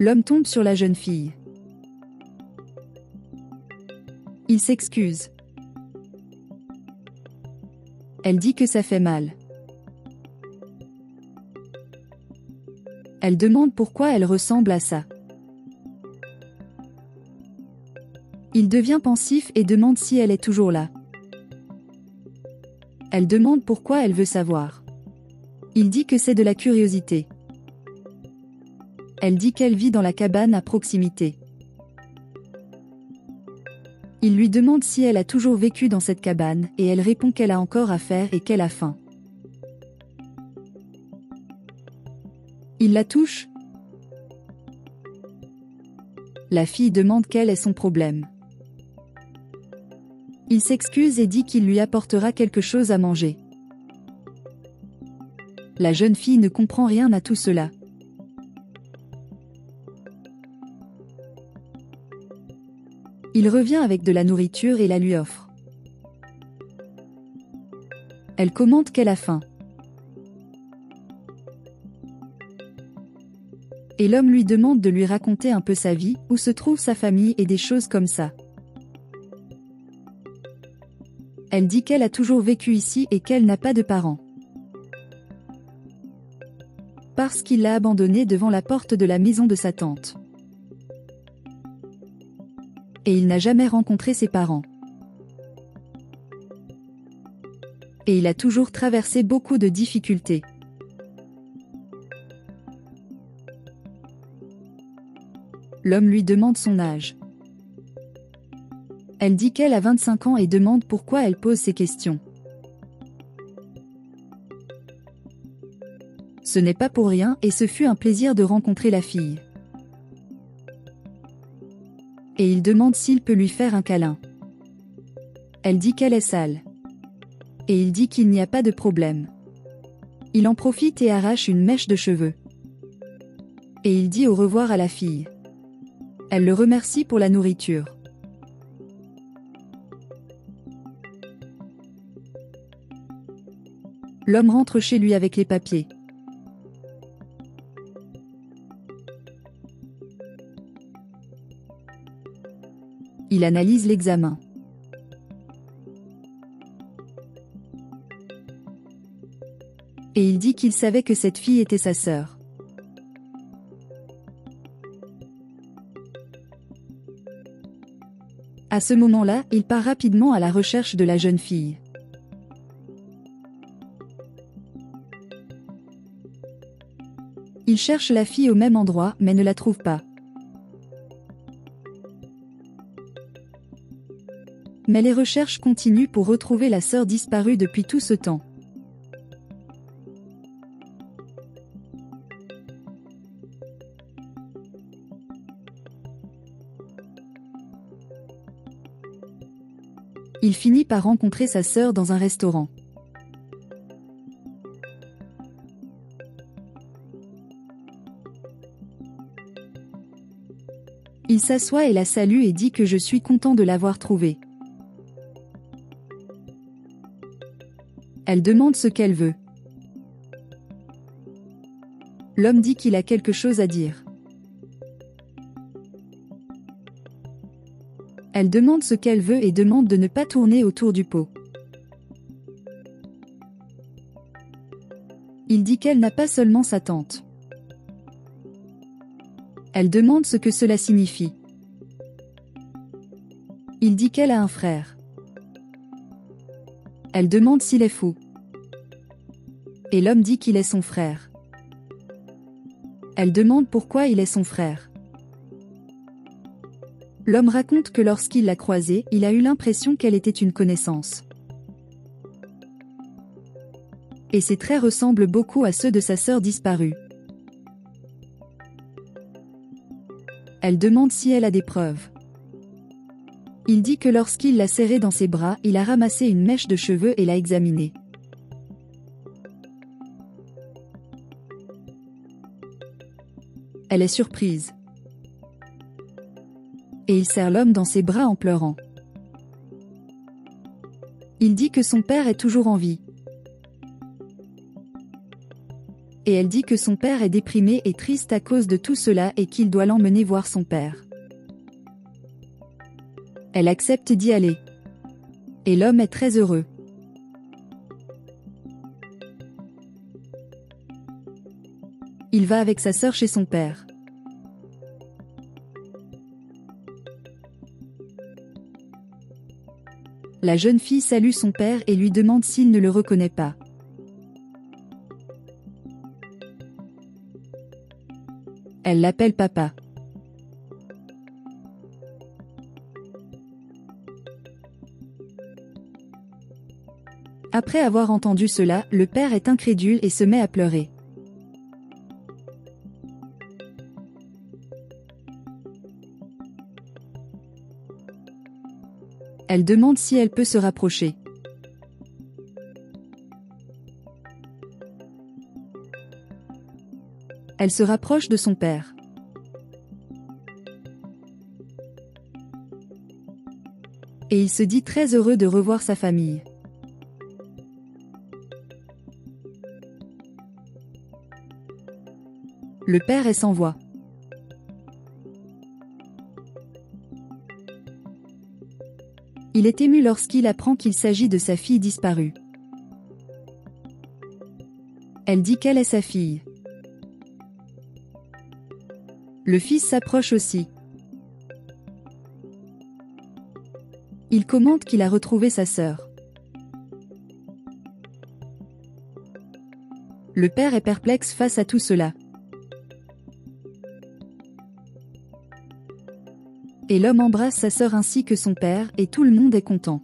L'homme tombe sur la jeune fille. Il s'excuse. Elle dit que ça fait mal. Elle demande pourquoi elle ressemble à ça. Il devient pensif et demande si elle est toujours là. Elle demande pourquoi elle veut savoir. Il dit que c'est de la curiosité. Elle dit qu'elle vit dans la cabane à proximité. Il lui demande si elle a toujours vécu dans cette cabane, et elle répond qu'elle a encore à faire et qu'elle a faim. Il la touche. La fille demande quel est son problème. Il s'excuse et dit qu'il lui apportera quelque chose à manger. La jeune fille ne comprend rien à tout cela. Il revient avec de la nourriture et la lui offre. Elle commente qu'elle a faim. Et l'homme lui demande de lui raconter un peu sa vie, où se trouve sa famille et des choses comme ça. Elle dit qu'elle a toujours vécu ici et qu'elle n'a pas de parents. Parce qu'il l'a abandonnée devant la porte de la maison de sa tante. Et il n'a jamais rencontré ses parents. Et il a toujours traversé beaucoup de difficultés. L'homme lui demande son âge. Elle dit qu'elle a 25 ans et demande pourquoi elle pose ces questions. Ce n'est pas pour rien et ce fut un plaisir de rencontrer la fille. Et il demande s'il peut lui faire un câlin. Elle dit qu'elle est sale. Et il dit qu'il n'y a pas de problème. Il en profite et arrache une mèche de cheveux. Et il dit au revoir à la fille. Elle le remercie pour la nourriture. L'homme rentre chez lui avec les papiers. Il analyse l'examen. Et il dit qu'il savait que cette fille était sa sœur. À ce moment-là, il part rapidement à la recherche de la jeune fille. Il cherche la fille au même endroit mais ne la trouve pas. Mais les recherches continuent pour retrouver la sœur disparue depuis tout ce temps. Il finit par rencontrer sa sœur dans un restaurant. Il s'assoit et la salue et dit que je suis content de l'avoir trouvée. Elle demande ce qu'elle veut. L'homme dit qu'il a quelque chose à dire. Elle demande ce qu'elle veut et demande de ne pas tourner autour du pot. Il dit qu'elle n'a pas seulement sa tante. Elle demande ce que cela signifie. Il dit qu'elle a un frère. Elle demande s'il est fou. Et l'homme dit qu'il est son frère. Elle demande pourquoi il est son frère. L'homme raconte que lorsqu'il l'a croisée, il a eu l'impression qu'elle était une connaissance. Et ses traits ressemblent beaucoup à ceux de sa sœur disparue. Elle demande si elle a des preuves. Il dit que lorsqu'il l'a serrée dans ses bras, il a ramassé une mèche de cheveux et l'a examinée. Elle est surprise. Et il serre l'homme dans ses bras en pleurant. Il dit que son père est toujours en vie. Et elle dit que son père est déprimé et triste à cause de tout cela et qu'il doit l'emmener voir son père. Elle accepte d'y aller. Et l'homme est très heureux. Il va avec sa sœur chez son père. La jeune fille salue son père et lui demande s'il ne le reconnaît pas. Elle l'appelle papa. Après avoir entendu cela, le père est incrédule et se met à pleurer. Elle demande si elle peut se rapprocher. Elle se rapproche de son père. Et il se dit très heureux de revoir sa famille. Le père est sans voix. Il est ému lorsqu'il apprend qu'il s'agit de sa fille disparue. Elle dit qu'elle est sa fille. Le fils s'approche aussi. Il commente qu'il a retrouvé sa sœur. Le père est perplexe face à tout cela. Et l'homme embrasse sa sœur ainsi que son père et tout le monde est content.